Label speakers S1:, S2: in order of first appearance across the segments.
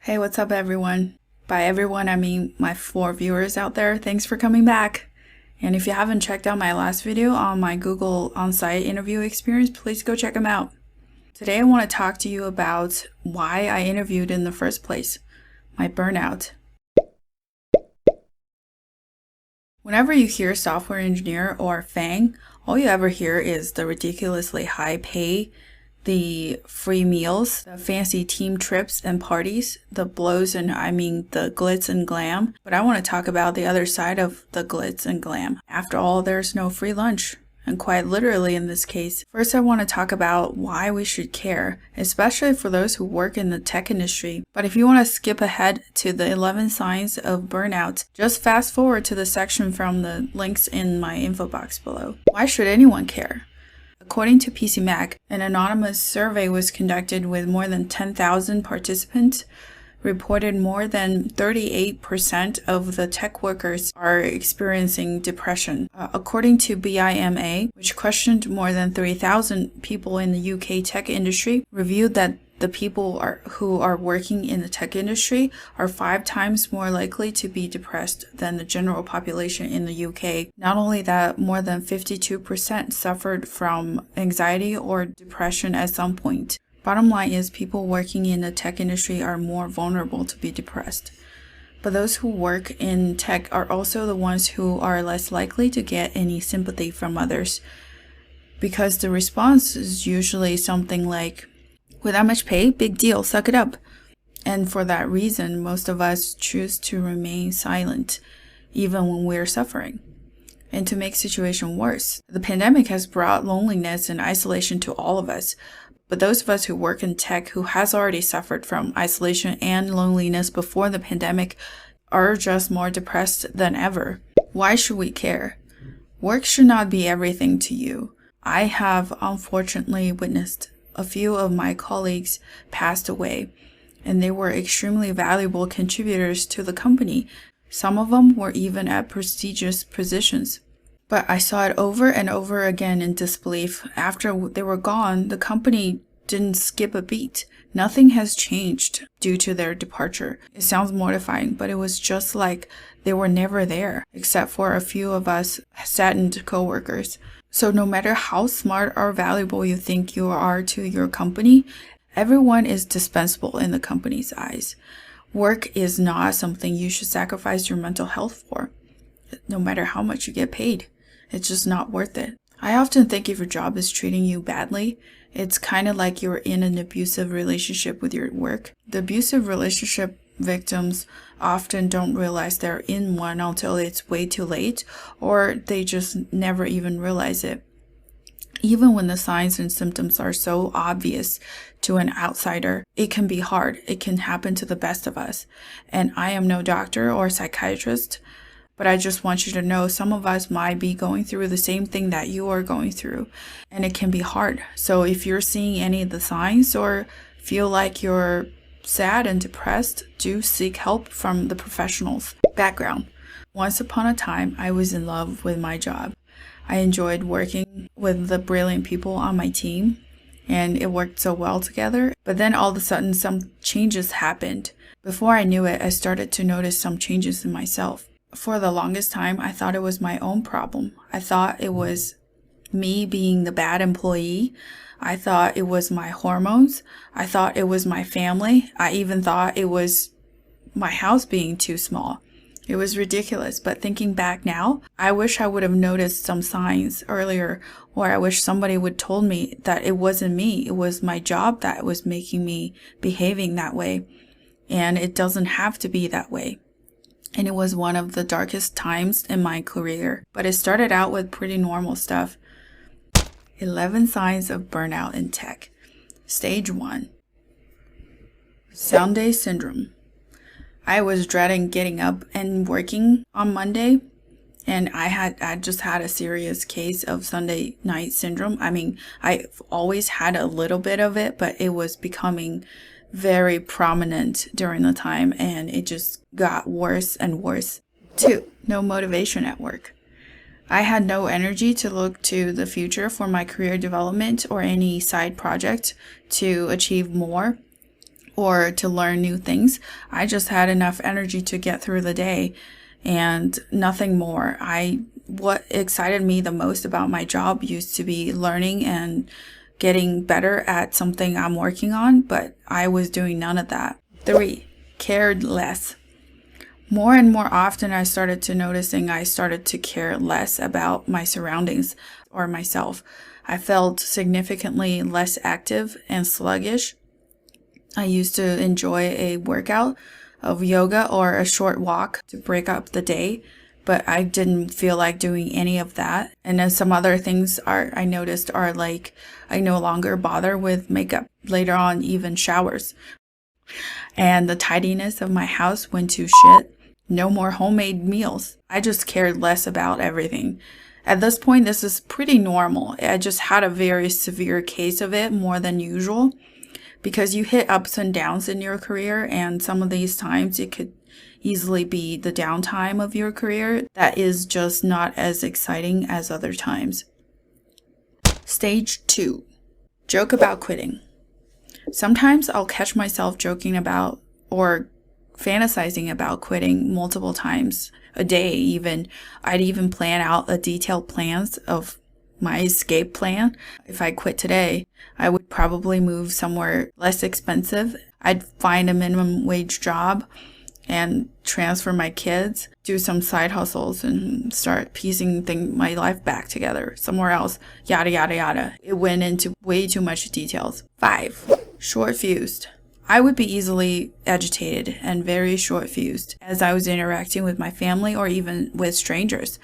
S1: Hey, what's up, everyone? By everyone, I mean my 4 viewers out there. Thanks for coming back. And if you haven't checked out my last video on my Google on-site interview experience, please go check them out. Today, I want to talk to you about why I interviewed in the first place, my burnout. Whenever you hear software engineer or FANG, all you ever hear is the ridiculously high pay, the free meals, the fancy team trips and parties, the blows and the glitz and glam. But I want to talk about the other side of the glitz and glam. After all, there's no free lunch. And quite literally in this case. First, I want to talk about why we should care, especially for those who work in the tech industry. But if you want to skip ahead to the 11 signs of burnout, just fast forward to the section from the links in my info box below. Why should anyone care? According to PCMag, an anonymous survey was conducted with more than 10,000 participants, reported more than 38% of the tech workers are experiencing depression. According to BIMA, which questioned more than 3,000 people in the UK tech industry, reviewed that the people who are working in the tech industry are 5 times more likely to be depressed than the general population in the UK. Not only that, more than 52% suffered from anxiety or depression at some point. Bottom line is people working in the tech industry are more vulnerable to be depressed. But those who work in tech are also the ones who are less likely to get any sympathy from others, because the response is usually something like, with that much pay, big deal, suck it up. And for that reason, most of us choose to remain silent, even when we're suffering. And to make situation worse, the pandemic has brought loneliness and isolation to all of us. But those of us who work in tech who has already suffered from isolation and loneliness before the pandemic are just more depressed than ever. Why should we care? Work should not be everything to you. I have unfortunately witnessed a few of my colleagues passed away, and they were extremely valuable contributors to the company. Some of them were even at prestigious positions. But I saw it over and over again in disbelief. After they were gone, the company didn't skip a beat. Nothing has changed due to their departure. It sounds mortifying, but it was just like they were never there, except for a few of us saddened coworkers. So no matter how smart or valuable you think you are to your company, everyone is dispensable in the company's eyes. Work is not something you should sacrifice your mental health for, no matter how much you get paid. It's just not worth it. I often think if your job is treating you badly, it's kind of like you're in an abusive relationship with your work. The abusive relationship victims often don't realize they're in one until it's way too late, or they just never even realize it. Even when the signs and symptoms are so obvious to an outsider, it can be hard. It can happen to the best of us. And I am no doctor or psychiatrist, but I just want you to know some of us might be going through the same thing that you are going through, and it can be hard. So if you're seeing any of the signs or feel like you're sad and depressed, do seek help from the professionals. Background. Once upon a time, I was in love with my job. I enjoyed working with the brilliant people on my team, and it worked so well together. But then all of a sudden, some changes happened. Before I knew it, I started to notice some changes in myself. For the longest time, I thought it was my own problem. I thought it was me being the bad employee. I thought it was my hormones. I thought it was my family. I even thought it was my house being too small. It was ridiculous, but thinking back now, I wish I would have noticed some signs earlier, or I wish somebody would told me that it wasn't me. It was my job that was making me behaving that way, and it doesn't have to be that way. And it was one of the darkest times in my career, but it started out with pretty normal stuff. 11 signs of burnout in tech. Stage 1. Sunday syndrome. I was dreading getting up and working on Monday, and I just had a serious case of Sunday night syndrome. I've always had a little bit of it, but it was becoming very prominent during the time, and it just got worse and worse. 2. No motivation at work. I had no energy to look to the future for my career development or any side project to achieve more or to learn new things. I just had enough energy to get through the day and nothing more. What excited me the most about my job used to be learning and getting better at something I'm working on, but I was doing none of that. 3, cared less. More and more often, I started to care less about my surroundings or myself. I felt significantly less active and sluggish. I used to enjoy a workout of yoga or a short walk to break up the day, but I didn't feel like doing any of that. And then some other things I noticed are like I no longer bother with makeup, later on even showers. And the tidiness of my house went to shit. No more homemade meals. I just cared less about everything. At this point, this is pretty normal. I just had a very severe case of it, more than usual, because you hit ups and downs in your career, and some of these times it could easily be the downtime of your career that is just not as exciting as other times. Stage 2, joke about quitting. Sometimes I'll catch myself joking about or fantasizing about quitting multiple times a day even. I'd even plan out a detailed plans of my escape plan. If I quit today, I would probably move somewhere less expensive. I'd find a minimum wage job and transfer my kids, do some side hustles, and start piecing my life back together somewhere else, yada, yada, yada. It went into way too much details. 5, short-fused. I would be easily agitated and very short-fused as I was interacting with my family or even with strangers.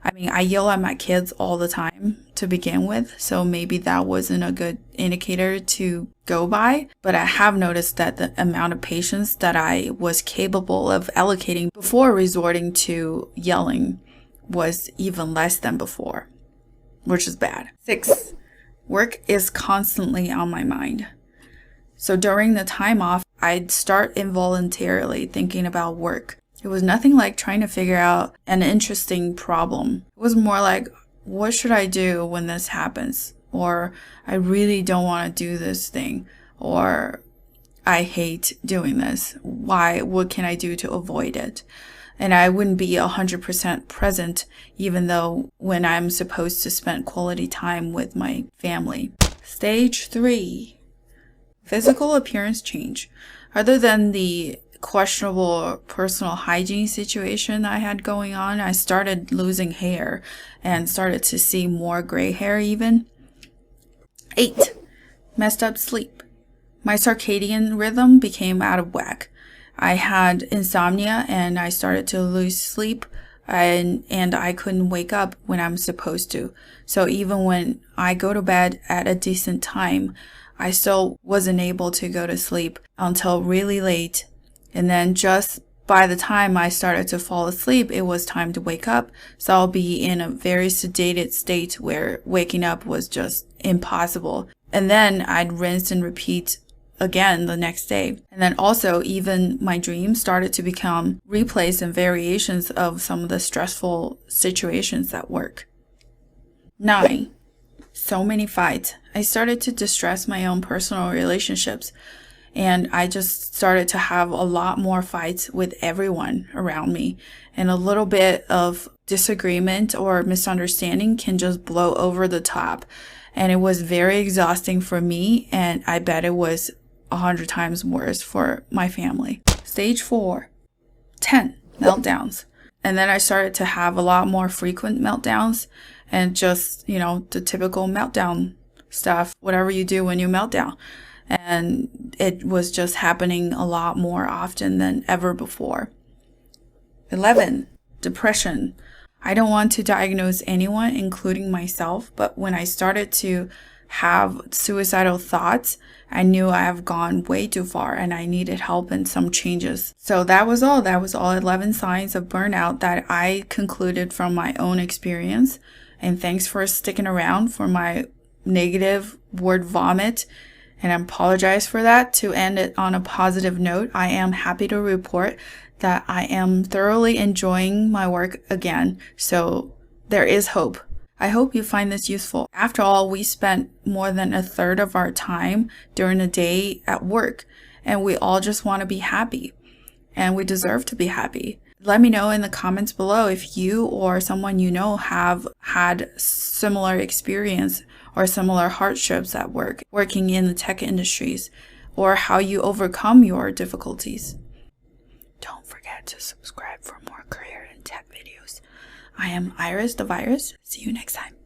S1: I mean, I yell at my kids all the time to begin with, so maybe that wasn't a good indicator to go by. But I have noticed that the amount of patience that I was capable of allocating before resorting to yelling was even less than before, which is bad. 6, work is constantly on my mind. So during the time off, I'd start involuntarily thinking about work. It was nothing like trying to figure out an interesting problem. It was more like, what should I do when this happens? Or I really don't want to do this thing. Or I hate doing this. Why? What can I do to avoid it? And I wouldn't be 100% present, even though when I'm supposed to spend quality time with my family. Stage 3, physical appearance change. Other than the questionable personal hygiene situation I had going on, I started losing hair and started to see more gray hair even. 8, messed up sleep. My circadian rhythm became out of whack. I had insomnia and I started to lose sleep and I couldn't wake up when I'm supposed to. So even when I go to bed at a decent time, I still wasn't able to go to sleep until really late. And then just by the time I started to fall asleep, it was time to wake up. So I'll be in a very sedated state where waking up was just impossible. And then I'd rinse and repeat again the next day. And then also even my dreams started to become replays and variations of some of the stressful situations at work. 9, so many fights. I started to distress my own personal relationships. And I just started to have a lot more fights with everyone around me. And a little bit of disagreement or misunderstanding can just blow over the top. And it was very exhausting for me. And I bet it was 100 times worse for my family. Stage 4, 10, meltdowns. And then I started to have a lot more frequent meltdowns and just, the typical meltdown stuff, whatever you do when you melt down. And it was just happening a lot more often than ever before. 11, depression. I don't want to diagnose anyone, including myself, but when I started to have suicidal thoughts, I knew I have gone way too far and I needed help and some changes. So that was all. That was all 11 signs of burnout that I concluded from my own experience. And thanks for sticking around for my negative word vomit. And I apologize for that. To end it on a positive note, I am happy to report that I am thoroughly enjoying my work again. So there is hope. I hope you find this useful. After all, we spent more than a third of our time during the day at work. and we all just want to be happy, and we deserve to be happy. Let me know in the comments below if you or someone you know have had similar experience or similar hardships at work, working in the tech industries, or how you overcome your difficulties. Don't forget to subscribe for more career and tech videos. I am Iris the Virus. See you next time.